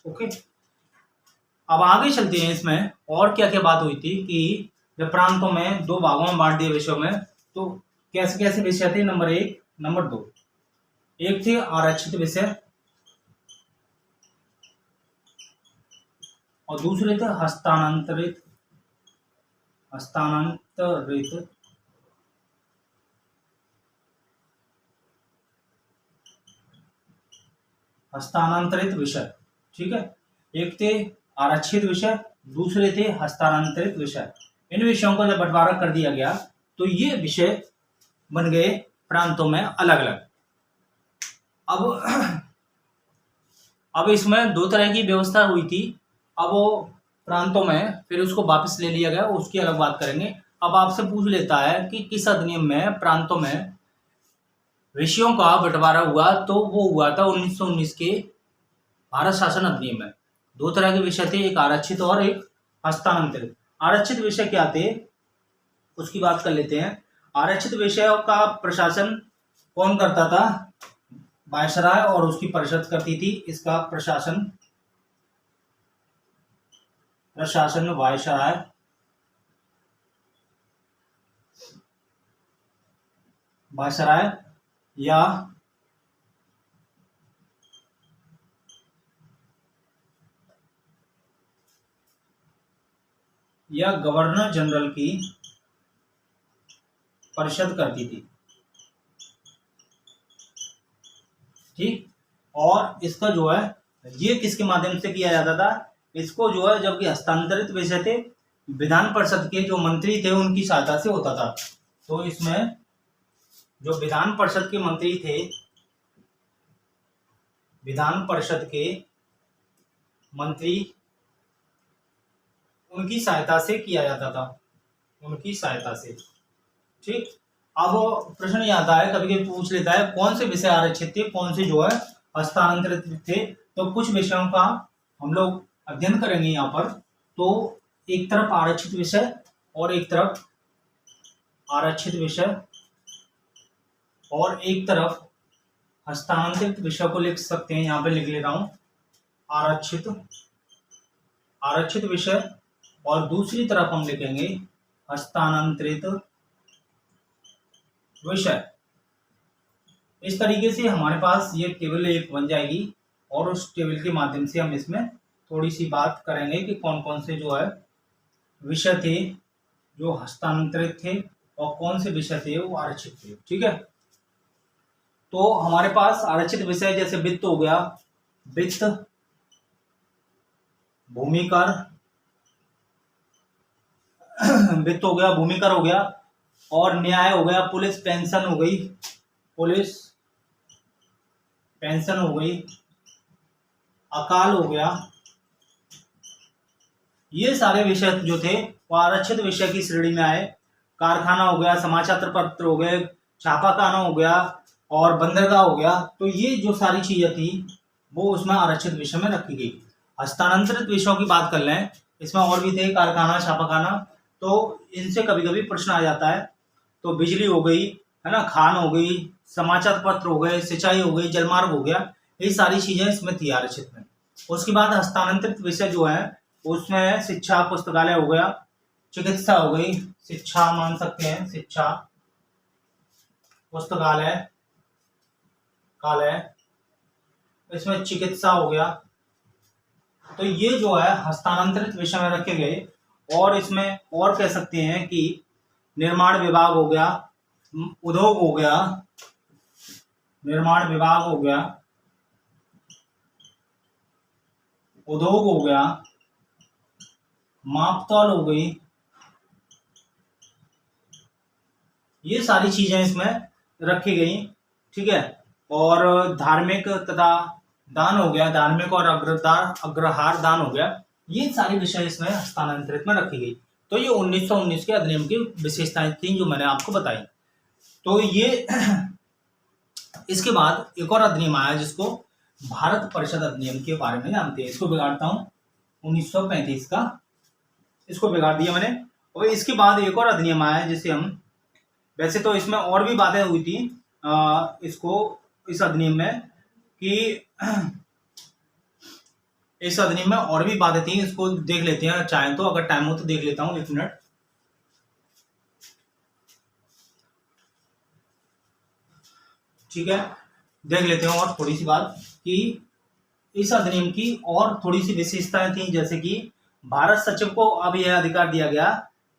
ओके, अब आगे चलते हैं। इसमें और क्या क्या बात हुई थी कि जब प्रांतों में 2 भागों में बांट दिए विषयों में, तो कैसे कैसे विषय थे। नंबर 1, नंबर 2, एक थे आरक्षित विषय और दूसरे थे हस्तांतरित विषय। ठीक है, एक थे आरक्षित विषय, दूसरे थे हस्तांतरित विषय। इन विषयों को जब बंटवारा कर दिया गया तो ये विषय बन गए प्रांतों में अलग अलग। अब इसमें 2 तरह की व्यवस्था हुई थी। अब वो प्रांतों में फिर उसको वापस ले लिया गया, उसकी अलग बात करेंगे। अब आपसे पूछ लेता है कि किस अधिनियम में प्रांतों में विषयों का बंटवारा हुआ, तो वो हुआ था 1919 के भारत शासन अधिनियम में। 2 तरह के विषय थे, एक आरक्षित और एक हस्तांतरित। आरक्षित विषय क्या थे उसकी बात कर लेते हैं। आरक्षित विषयों का प्रशासन कौन करता था? वायसराय और उसकी परिषद करती थी। इसका प्रशासन वायसराय या गवर्नर जनरल की परिषद करती थी। ठीक, और इसका जो है ये किसके माध्यम से किया जाता था? इसको जो है जबकि हस्तांतरित विषय थे, विधान परिषद के जो मंत्री थे उनकी सहायता से होता था। तो इसमें जो विधान परिषद के मंत्री थे, विधान परिषद के मंत्री, उनकी सहायता से किया जाता था, उनकी सहायता से। ठीक, अब प्रश्न ये आता है, कभी कभी पूछ लेता है कौन से विषय आरक्षित थे, कौन से जो है हस्तांतरित थे। तो कुछ विषयों का हम लोग अध्ययन करेंगे यहाँ पर। तो एक तरफ आरक्षित विषय और एक तरफ आरक्षित विषय और एक तरफ हस्तांतरित विषय को लिख सकते हैं। यहाँ पे लिख ले रहा हूं, आरक्षित विषय और दूसरी तरफ हम लिखेंगे हस्तांतरित विषय। इस तरीके से हमारे पास ये टेबल 1 बन जाएगी और उस टेबल के माध्यम से हम इसमें थोड़ी सी बात करेंगे कि कौन कौन से जो है विषय थे जो हस्तांतरित थे और कौन से विषय थे वो आरक्षित थे। ठीक है, तो हमारे पास आरक्षित विषय जैसे वित्त हो गया, वित्त, भूमिकर, वित्त हो गया, भूमिकर हो गया, और न्याय हो गया, पुलिस पेंशन हो गई, पुलिस पेंशन हो गई, अकाल हो गया। ये सारे विषय जो थे वो आरक्षित विषय की श्रेणी में आए। कारखाना हो गया, समाचार पत्र हो गए, छापाखाना हो गया और बंदरगाह हो गया। तो ये जो सारी चीजें थी वो उसमें आरक्षित विषय में रखी गई। हस्तांतरित विषयों की बात कर लें, इसमें और भी थे, कारखाना, छापाखाना, तो इनसे कभी कभी प्रश्न आ जाता है। तो बिजली हो गई, है ना, खान हो गई, समाचार पत्र हो गए, सिंचाई हो गई, जलमार्ग हो गया, ये सारी चीजें इसमें थी आरक्षित में। उसके बाद हस्तांतरित विषय जो है उसमें शिक्षा पुस्तकालय हो गया, चिकित्सा हो गई, शिक्षा मान सकते हैं, शिक्षा पुस्तकालय कालय, इसमें चिकित्सा हो गया। तो ये जो है हस्तांतरित विषय में रखे गए। और इसमें और कह सकते हैं कि निर्माण विभाग हो गया, उद्योग हो गया, निर्माण विभाग हो गया, उद्योग हो गया, मापतौल हो गई, ये सारी चीजें इसमें रखी गई। ठीक है। और धार्मिक तथा दान हो गया, धार्मिक और अग्रहार दान हो गया, ये सारी विषय इसमें हस्तांतरित में रखी गई। तो ये 1919 के अधिनियम की विशेषताएं थी जो मैंने आपको बताई। तो ये इसके बाद एक और अधिनियम आया जिसको भारत परिषद अधिनियम के बारे में जानते हैं। इसको बिगाड़ता हूं, 1935 का, इसको बिगाड़ दिया मैंने। और इसके बाद एक और अधिनियम आया जिसे हम, वैसे तो इसमें और भी बातें हुई थी इस अधिनियम में कि इस अधिनियम में और भी बातें थी, इसको देख लेते हैं चाहें तो, अगर टाइम हो तो देख लेता हूं, 1 मिनट। ठीक है, देख लेते हैं और थोड़ी सी बात कि इस अधिनियम की और थोड़ी सी विशेषताएं थी, जैसे कि भारत सचिव को अब यह अधिकार दिया गया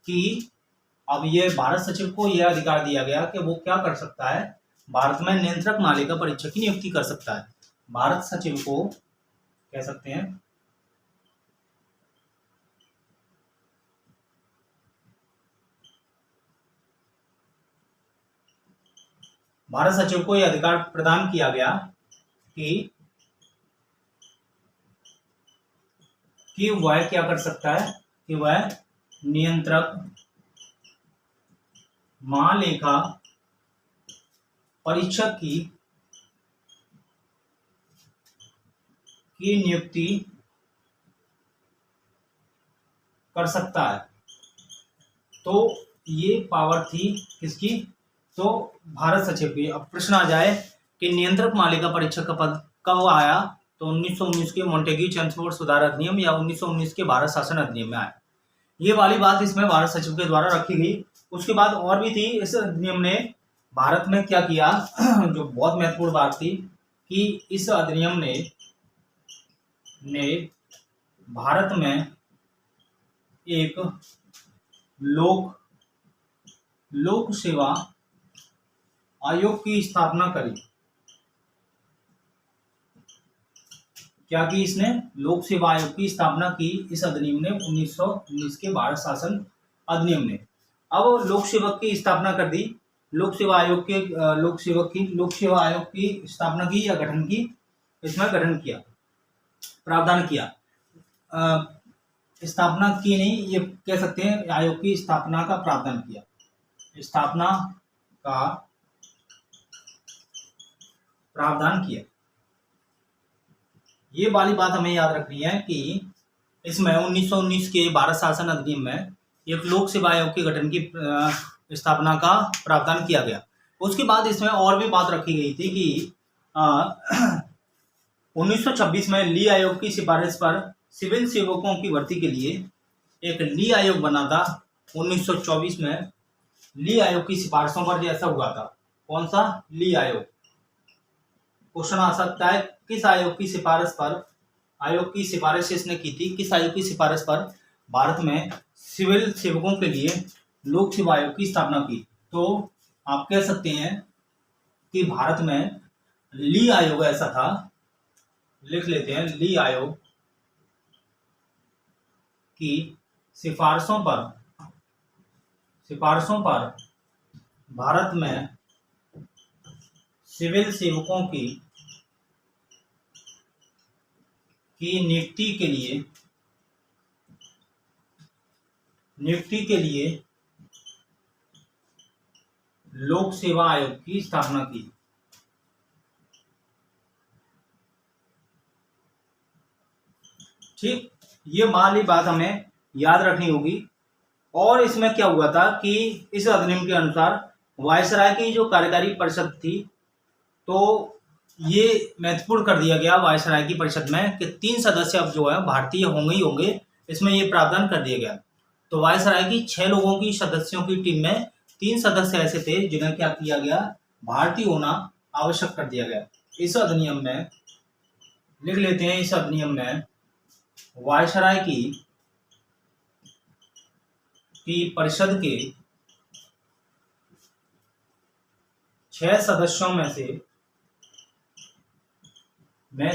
कि वो क्या कर सकता है, भारत में नियंत्रक मालिका परीक्षक की नियुक्ति कर सकता है। भारत सचिव को कह सकते हैं भारत सचिव को यह अधिकार प्रदान किया गया कि वह क्या कर सकता है, कि वह नियंत्रक महालेखा परीक्षक की नियुक्ति कर सकता है। तो ये पावर थी किसकी, तो भारत सचिव की। अब प्रश्न आ जाए कि नियंत्रक मालिका परीक्षक का पद कब आया, तो 1919 के मोंटेग्यू चेम्सफोर्ड सुधार अधिनियम या 1919 के भारत शासन अधिनियम में आया। ये वाली बात इसमें भारत सचिव के द्वारा रखी गई। उसके बाद और भी थी, इस अधिनियम ने भारत में क्या किया जो बहुत महत्वपूर्ण बात थी कि इस अधिनियम ने भारत में एक लोक सेवा आयोग की स्थापना करी। क्या की इसने, लोक सेवा आयोग की स्थापना की इस अधिनियम ने, 1919 के भारत शासन अधिनियम ने। अब लोक सेवक की स्थापना कर दी, लोक सेवा आयोग की स्थापना की या गठन की, इसमें गठन किया, प्रावधान किया, स्थापना की नहीं, ये कह सकते हैं आयोग की स्थापना का प्रावधान किया, स्थापना का प्रावधान किया। ये वाली बात हमें याद रखनी है कि इसमें 1919 के भारत शासन अधिनियम में एक लोक सेवा आयोग के गठन की स्थापना का प्रावधान किया गया। उसके बाद इसमें और भी बात रखी गई थी कि 1926 में ली आयोग की सिफारिश पर सिविल सेवकों की भर्ती के लिए एक ली आयोग बना था। 1924 में ली आयोग की सिफारिशों पर जैसा हुआ था। कौन सा, ली आयोग। क्वेश्चन आ सकता है किस आयोग की सिफारिश पर, आयोग की सिफारिश इसने की थी, किस आयोग की सिफारिश पर भारत में सिविल सेवकों के लिए लोक सेवा आयोग की स्थापना की। तो आप कह सकते हैं कि भारत में ली आयोग ऐसा था, लिख लेते हैं, ली आयोग की सिफारिशों पर भारत में सिविल सेवकों की नियुक्ति के लिए लोक सेवा आयोग की स्थापना की। ठीक, ये वाली बात हमें याद रखनी होगी। और इसमें क्या हुआ था कि इस अधिनियम के अनुसार वायसराय की जो कार्यकारी परिषद थी, तो ये महत्वपूर्ण कर दिया गया वायसराय की परिषद में कि 3 सदस्य अब जो है भारतीय होंगे ही होंगे, इसमें ये प्रावधान कर दिया गया। तो वायसराय की 6 लोगों की सदस्यों की टीम में 3 सदस्य ऐसे थे जिन्हें क्या किया गया, भारतीय होना आवश्यक कर दिया गया। इस अधिनियम में लिख लेते हैं, इस अधिनियम में वायसराय की परिषद के 6 सदस्यों में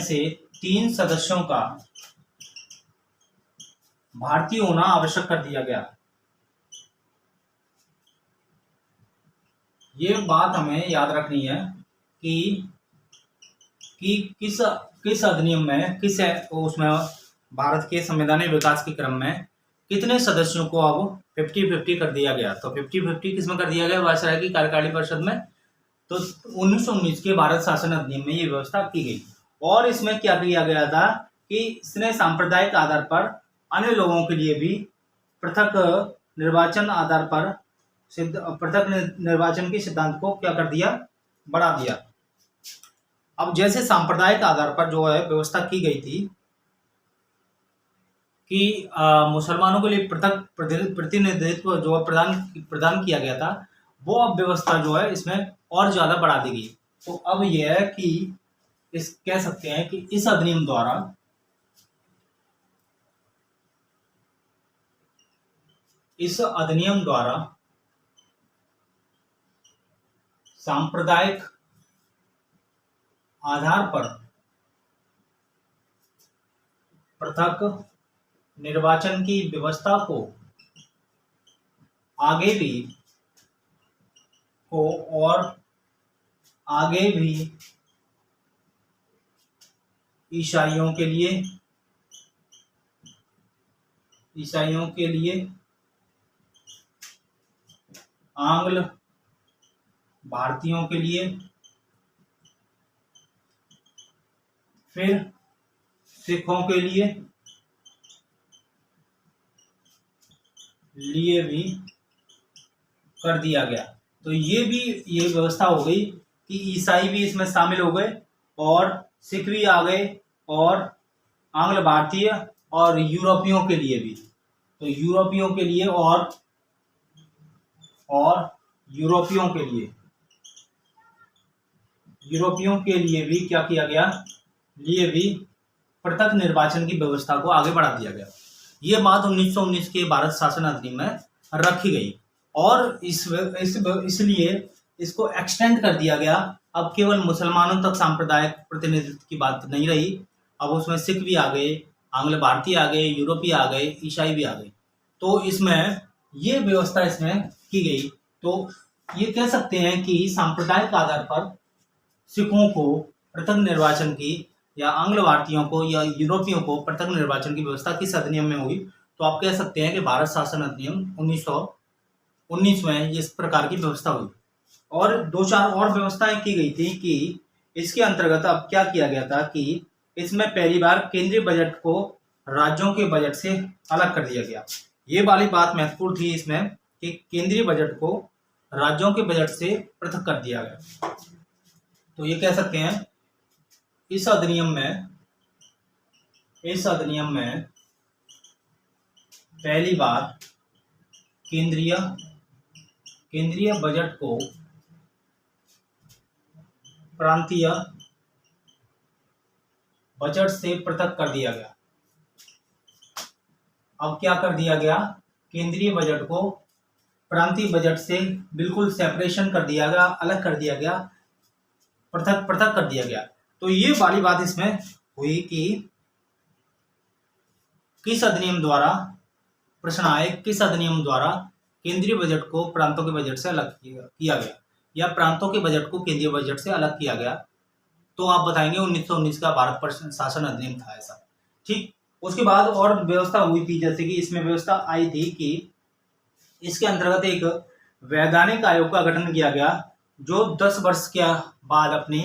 से 3 सदस्यों का भारतीय होना आवश्यक कर दिया गया। ये बात हमें याद रखनी है कि किस अधिनियम में, किस उसमें भारत के संवैधानिक विकास के क्रम में कितने सदस्यों को अब 50-50 कर दिया गया। तो 50-50 किसमें कर दिया गया, वायसराय की कार्यकारिणी परिषद में। तो 1919 के भारत शासन अधिनियम में ये व्यवस्था की गई। और इसमें क्या किया गया था कि इसने सांप्रदायिक आधार पर अन्य लोगों के लिए भी पृथक निर्वाचन के सिद्धांत को क्या कर दिया, बढ़ा दिया। अब जैसे सांप्रदायिक आधार पर जो है व्यवस्था की गई थी कि मुसलमानों के लिए पृथक प्रतिनिधित्व जो प्रदान किया गया था, वो अब व्यवस्था जो है इसमें और ज्यादा बढ़ा दी गई। तो अब यह है कि कह सकते हैं कि इस अधिनियम द्वारा सांप्रदायिक आधार पर पृथक निर्वाचन की व्यवस्था को आगे भी ईसाइयों के लिए आंग्ल भारतीयों के लिए, फिर सिखों के लिए भी कर दिया गया। तो ये व्यवस्था हो गई कि ईसाई भी इसमें शामिल हो गए और सिख भी आ गए और आंग्ल भारतीय और यूरोपियों के लिए भी। तो यूरोपियों के लिए भी क्या किया गया, भी पृथक निर्वाचन की व्यवस्था को आगे बढ़ा दिया गया। ये बात 1919 के भारत शासन अधिनियम में रखी गई और इसलिए इसको एक्सटेंड कर दिया गया। अब केवल मुसलमानों तक सांप्रदायिक प्रतिनिधित्व की बात नहीं रही, अब उसमें सिख भी आ गए, आंग्ल भारतीय आ गए, यूरोपीय आ गए, ईसाई भी आ गए। तो इसमें ये व्यवस्था इसमें की गई। तो ये कह सकते हैं कि सांप्रदायिक आधार पर सिखों को पृथक निर्वाचन की या आंग्ल भारतीयों को या यूरोपियों को पृथक निर्वाचन की व्यवस्था किस अधिनियम में हुई। तो आप कह सकते हैं कि भारत शासन अधिनियम 1919 में इस प्रकार की व्यवस्था हुई। और 2-4 और व्यवस्थाएं की गई थी कि इसके अंतर्गत अब क्या किया गया था कि इसमें पहली बार केंद्रीय बजट को राज्यों के बजट से अलग कर दिया गया। ये वाली बात महत्वपूर्ण थी इसमें कि केंद्रीय बजट को राज्यों के बजट से पृथक कर दिया गया। तो ये कह सकते हैं इस अधिनियम में पहली बार केंद्रीय बजट को प्रांतीय बजट से पृथक कर दिया गया। अब क्या कर दिया गया, केंद्रीय बजट को प्रांतीय बजट से बिल्कुल सेपरेशन कर दिया गया, अलग कर दिया गया, पृथक कर दिया गया। तो ये वाली बात इसमें हुई कि किस अधिनियम द्वारा, प्रश्न आए, किस अधिनियम द्वारा केंद्रीय बजट को प्रांतों के बजट से अलग किया गया या प्रांतों के बजट को केंद्रीय बजट से अलग किया गया। तो आप बताएंगे 1919 का भारत शासन अधिनियम था ऐसा। ठीक, उसके बाद और व्यवस्था हुई थी, जैसे कि इसमें व्यवस्था आई थी कि इसके अंतर्गत एक वैधानिक आयोग का गठन किया गया जो 10 वर्ष के बाद अपनी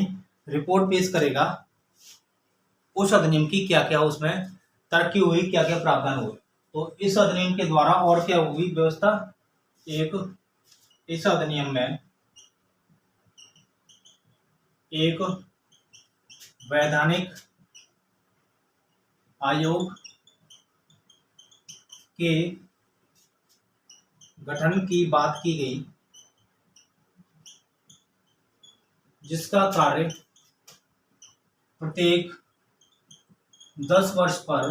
रिपोर्ट पेश करेगा। उस अधिनियम की क्या क्या उसमें तरक्की हुई, क्या क्या प्रावधान हुए। तो इस अधिनियम के द्वारा और क्या हुई व्यवस्था, इस अधिनियम में एक वैधानिक आयोग के गठन की बात की गई, जिसका कार्य प्रत्येक 10 वर्ष पर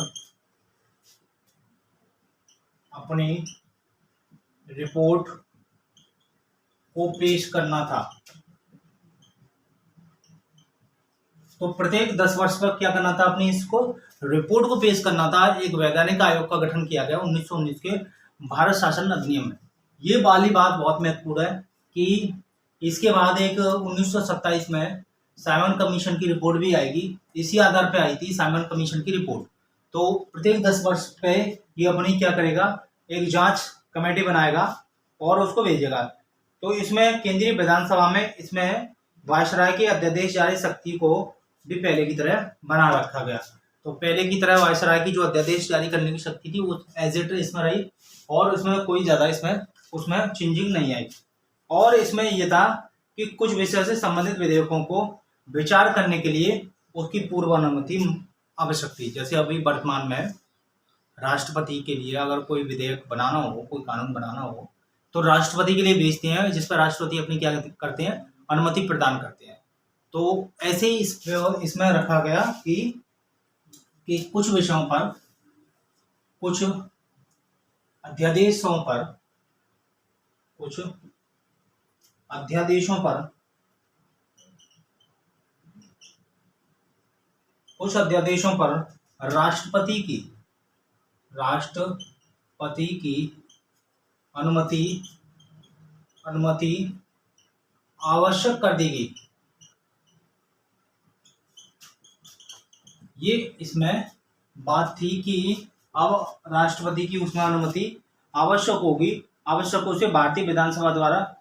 अपनी रिपोर्ट को पेश करना था। तो प्रत्येक 10 वर्ष पर क्या करना था, अपनी इसको रिपोर्ट को पेश करना था। एक वैधानिक आयोग का गठन किया गया 1919 के भारत शासन अधिनियम में। ये वाली बात बहुत महत्वपूर्ण है कि इसके बाद एक 1927 में साइमन कमीशन की रिपोर्ट भी आएगी। इसी आधार पे आई थी साइमन कमीशन की रिपोर्ट। तो प्रत्येक 10 वर्ष पे ये अपनी क्या करेगा, एक जांच कमेटी बनाएगा और उसको भेजेगा। तो इसमें केंद्रीय विधानसभा में इसमें वायसराय के अध्यादेश जारी शक्ति को भी पहले की तरह बना रखा गया। तो पहले की तरह वायसराय की जो अध्यादेश जारी करने की शक्ति थी वो एज इट इसमें रही और इसमें कोई ज़्यादा उसमें चेंजिंग नहीं आई। और इसमें यह था कि कुछ विषय से संबंधित विधेयकों को विचार करने के लिए उसकी पूर्व अनुमति आवश्यक थी। जैसे अभी वर्तमान में राष्ट्रपति के लिए अगर कोई विधेयक बनाना हो, कोई कानून बनाना हो, तो राष्ट्रपति के लिए भेजते हैं, जिस पर राष्ट्रपति अपनी क्या करते हैं, अनुमति प्रदान करते हैं। तो ऐसे ही इसमें रखा गया कि कुछ विषयों पर, कुछ अध्यादेशों पर राष्ट्रपति की अनुमति आवश्यक कर दी गई। ये इसमें बात थी कि अब राष्ट्रपति की उसमें अनुमति आवश्यक होगी। आवश्यक उसे भारतीय विधानसभा द्वारा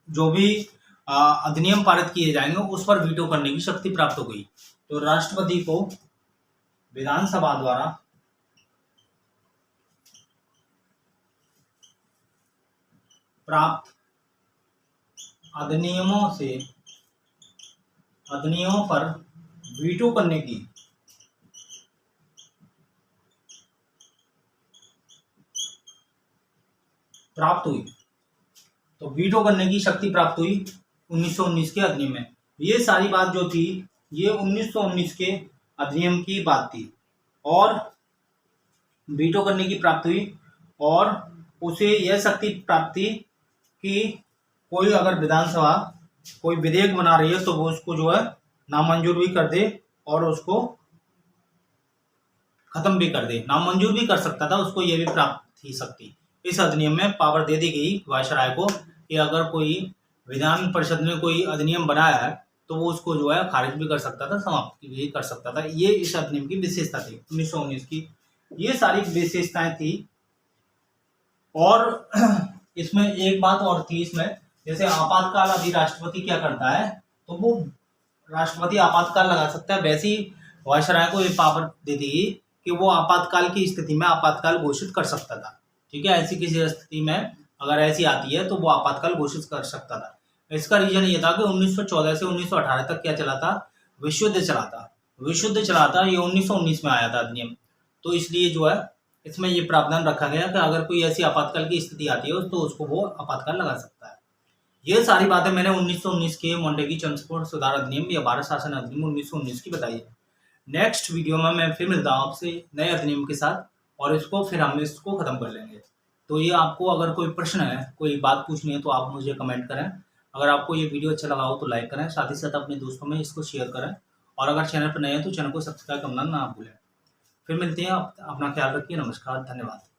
जो भी अधिनियम पारित किए जाएंगे उस पर वीटो करने की शक्ति प्राप्त हो गई। तो राष्ट्रपति को विधानसभा द्वारा प्राप्त अधिनियमों पर वीटो करने की प्राप्त हुई। तो वीटो करने की शक्ति प्राप्त हुई 1919 के अधिनियम में। ये सारी बात जो थी ये 1919 के अधिनियम की बात थी और वीटो करने की प्राप्त हुई और उसे यह शक्ति प्राप्त थी कि कोई अगर विधानसभा कोई विधेयक बना रही है तो वो उसको जो है नामंजूर भी कर दे और उसको खत्म भी कर दे। नामंजूर भी कर सकता था, उसको ये भी प्राप्त थी शक्ति। इस अधिनियम में पावर दे दी गई वायसराय को कि अगर कोई विधान परिषद में कोई अधिनियम बनाया है तो वो उसको जो है खारिज भी कर सकता था, समाप्त भी कर सकता था। ये इस अधिनियम की विशेषता थी 1919 की। ये सारी विशेषताएं थी। और इसमें एक बात और थी, इसमें जैसे आपातकाल अभी राष्ट्रपति क्या करता है तो वो राष्ट्रपति आपातकाल लगा सकता है, वैसे ही वायसराय को ये पावर दे दी कि वो आपातकाल की स्थिति में आपातकाल घोषित कर सकता था। ठीक है, ऐसी किसी स्थिति में अगर ऐसी आती है तो वो आपातकाल घोषित कर सकता था। इसका रीजन ये था कि 1914 से 1918 तक क्या चला था, विश्व युद्ध चला था। ये 1919 में आया था अधिनियम। तो इसलिए जो है इसमें ये प्रावधान रखा गया कि अगर कोई ऐसी आपातकाल की स्थिति आती है तो उसको वो आपातकाल लगा सकता है। ये सारी बातें मैंने 1919 के मोंटेगी चंद्रशेखर सुधार अधिनियम या भारत शासन अधिनियम 1919 की बताई है। नेक्स्ट वीडियो में मैं फिर मिलता हूँ आपसे नए अधिनियम के साथ और फिर हम इसको खत्म कर लेंगे। तो ये आपको अगर कोई प्रश्न है, कोई बात पूछनी है तो आप मुझे कमेंट करें। अगर आपको ये वीडियो अच्छा लगा हो तो लाइक करें, साथ ही साथ अपने दोस्तों में इसको शेयर करें और अगर चैनल पर नए हैं तो चैनल को सब्सक्राइब करना ना भूलें। फिर मिलते हैं, अपना ख्याल रखिए। नमस्कार, धन्यवाद।